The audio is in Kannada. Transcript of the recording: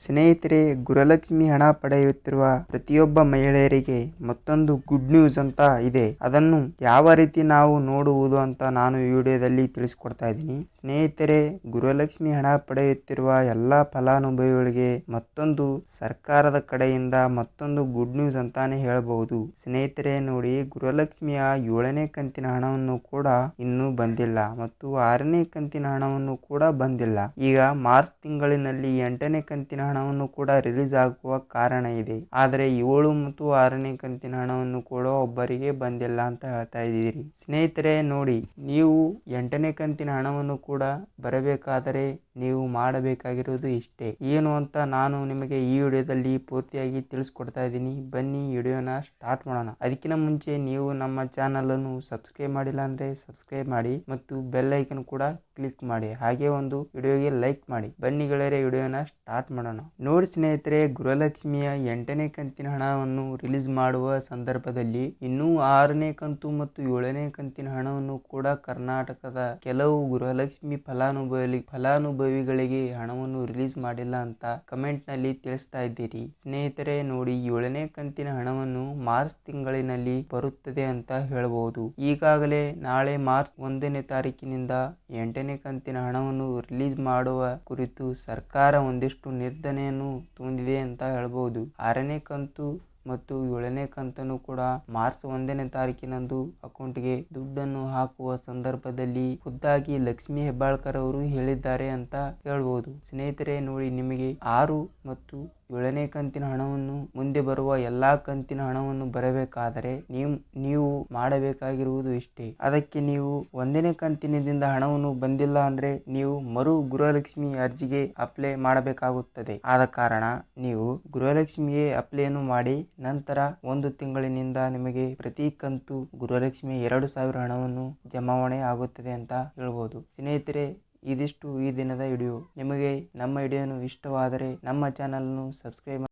ಸ್ನೇಹಿತರೆ, ಗೃಹಲಕ್ಷ್ಮಿ ಹಣ ಪಡೆಯುತ್ತಿರುವ ಪ್ರತಿಯೊಬ್ಬ ಮಹಿಳೆಯರಿಗೆ ಮತ್ತೊಂದು ಗುಡ್ ನ್ಯೂಸ್ ಅಂತ ಇದೆ. ಅದನ್ನು ಯಾವ ರೀತಿ ನಾವು ನೋಡುವುದು ಅಂತ ನಾನು ಈ ವಿಡಿಯೋದಲ್ಲಿ ತಿಳಿಸ್ಕೊಡ್ತಾ ಇದ್ದೀನಿ. ಸ್ನೇಹಿತರೆ, ಗೃಹಲಕ್ಷ್ಮಿ ಹಣ ಪಡೆಯುತ್ತಿರುವ ಎಲ್ಲಾ ಫಲಾನುಭವಿಗಳಿಗೆ ಮತ್ತೊಂದು ಸರ್ಕಾರದ ಕಡೆಯಿಂದ ಮತ್ತೊಂದು ಗುಡ್ ನ್ಯೂಸ್ ಅಂತಾನೆ ಹೇಳಬಹುದು. ಸ್ನೇಹಿತರೆ ನೋಡಿ, ಗೃಹಲಕ್ಷ್ಮಿಯ 7ನೇ ಕಂತಿನ ಹಣವನ್ನು ಕೂಡ ಇನ್ನೂ ಬಂದಿಲ್ಲ ಮತ್ತು 6ನೇ ಕಂತಿನ ಹಣವನ್ನು ಕೂಡ ಬಂದಿಲ್ಲ. ಈಗ ಮಾರ್ಚ್ ತಿಂಗಳಿನಲ್ಲಿ 8ನೇ ಕಂತಿನ ಹಣವನ್ನು ಕೂಡ ರಿಲೀಸ್ ಆಗುವ ಕಾರಣ ಇದೆ. ಆದರೆ 7 ಮತ್ತು 6ನೇ ಕಂತಿನ ಹಣವನ್ನು ಕೂಡ ಒಬ್ಬರಿಗೆ ಬಂದಿಲ್ಲ ಅಂತ ಹೇಳ್ತಾ ಇದ್ದೀರಿ. ಸ್ನೇಹಿತರೆ ನೋಡಿ, ನೀವು 8ನೇ ಕಂತಿನ ಹಣವನ್ನು ಕೂಡ ಬರಬೇಕಾದರೆ ನೀವು ಮಾಡಬೇಕಾಗಿರುವುದು ಇಷ್ಟೇ. ಏನು ಅಂತ ನಾನು ನಿಮಗೆ ಈ ವಿಡಿಯೋದಲ್ಲಿ ಪೂರ್ತಿಯಾಗಿ ತಿಳಿಸ್ಕೊಡ್ತಾ ಇದ್ದೀನಿ. ಬನ್ನಿ ವಿಡಿಯೋನ ಸ್ಟಾರ್ಟ್ ಮಾಡೋಣ. ಅದಕ್ಕಿಂತ ಮುಂಚೆ ನೀವು ನಮ್ಮ ಚಾನಲ್ ಅನ್ನು ಸಬ್ಸ್ಕ್ರೈಬ್ ಮಾಡಿಲ್ಲ ಅಂದ್ರೆ ಸಬ್ಸ್ಕ್ರೈಬ್ ಮಾಡಿ ಮತ್ತು ಬೆಲ್ ಐಕನ್ ಕೂಡ ಕ್ಲಿಕ್ ಮಾಡಿ, ಹಾಗೆ ಒಂದು ವಿಡಿಯೋಗೆ ಲೈಕ್ ಮಾಡಿ. ಬನ್ನಿ ಗೆಳೆಯರೆ, ವಿಡಿಯೋನ ಸ್ಟಾರ್ಟ್ ಮಾಡೋಣ. ನೋಡಿ ಸ್ನೇಹಿತರೆ, ಗೃಹಲಕ್ಷ್ಮಿಯ 8ನೇ ಕಂತಿನ ಹಣವನ್ನು ರಿಲೀಸ್ ಮಾಡುವ ಸಂದರ್ಭದಲ್ಲಿ ಇನ್ನೂ 6ನೇ ಕಂತು ಮತ್ತು 7ನೇ ಕಂತಿನ ಹಣವನ್ನು ಕೂಡ ಕರ್ನಾಟಕದ ಕೆಲವು ಗೃಹಲಕ್ಷ್ಮಿ ಫಲಾನುಭವಿಗಳಿಗೆ ಹಣವನ್ನು ರಿಲೀಸ್ ಮಾಡಿಲ್ಲ ಅಂತ ಕಮೆಂಟ್ ನಲ್ಲಿ ತಿಳಿಸ್ತಾ ಇದ್ದೀರಿ. ಸ್ನೇಹಿತರೆ ನೋಡಿ, 7ನೇ ಕಂತಿನ ಹಣವನ್ನು ಮಾರ್ಚ್ ತಿಂಗಳಿನಲ್ಲಿ ಬರುತ್ತದೆ ಅಂತ ಹೇಳಬಹುದು. ಈಗಾಗಲೇ ನಾಳೆ ಮಾರ್ಚ್ 1ನೇ ತಾರೀಕಿನಿಂದ 8ನೇ ಕಂತಿನ ಹಣವನ್ನು ರಿಲೀಸ್ ಮಾಡುವ ಕುರಿತು ಸರ್ಕಾರ ಒಂದಿಷ್ಟು ನಿರ್ಣಯವನ್ನು ತಂದಿದೆ ಅಂತ ಹೇಳಬಹುದು. 6ನೇ ಕಂತು ಮತ್ತು 7ನೇ ಕಂತನ್ನು ಕೂಡ ಮಾರ್ಚ್ 1ನೇ ತಾರೀಕಿನಂದು ಅಕೌಂಟ್ಗೆ ದುಡ್ಡನ್ನು ಹಾಕುವ ಸಂದರ್ಭದಲ್ಲಿ ಖುದ್ದಾಗಿ ಲಕ್ಷ್ಮಿ ಹೆಬ್ಬಾಳ್ಕರ್ ಅವರು ಹೇಳಿದ್ದಾರೆ ಅಂತ ಹೇಳ್ಬೋದು. ಸ್ನೇಹಿತರೆ ನೋಡಿ, ನಿಮಗೆ 6 ಮತ್ತು 7ನೇ ಕಂತಿನ ಹಣವನ್ನು ಮುಂದೆ ಬರುವ ಎಲ್ಲಾ ಕಂತಿನ ಹಣವನ್ನು ಬರಬೇಕಾದರೆ ನೀವು ಮಾಡಬೇಕಾಗಿರುವುದು ಇಷ್ಟೇ. ಅದಕ್ಕೆ ನೀವು 1ನೇ ಕಂತಿನಿಂದ ಹಣವನ್ನು ಬಂದಿಲ್ಲ ಅಂದ್ರೆ ನೀವು ಮರು ಗೃಹಲಕ್ಷ್ಮಿ ಅರ್ಜಿಗೆ ಅಪ್ಲೈ ಮಾಡಬೇಕಾಗುತ್ತದೆ. ಆದ ಕಾರಣ ನೀವು ಗೃಹಲಕ್ಷ್ಮಿಗೆ ಅಪ್ಲೈಯನ್ನು ಮಾಡಿ ನಂತರ 1 ತಿಂಗಳಿನಿಂದ ನಿಮಗೆ ಪ್ರತಿ ಕಂತು ಗೃಹಲಕ್ಷ್ಮಿ 2,000 ಹಣವನ್ನು ಜಮಾವಣೆ ಆಗುತ್ತದೆ ಅಂತ ಹೇಳ್ಬೋದು. ಸ್ನೇಹಿತರೆ, ಇದಿಷ್ಟು ಈ ದಿನದ ವಿಡಿಯೋ. ನಿಮಗೆ ನಮ್ಮ ವಿಡಿಯೋನು ಇಷ್ಟವಾದರೆ ನಮ್ಮ ಚಾನಲ್ ಅನ್ನು ಸಬ್ಸ್ಕ್ರೈಬ್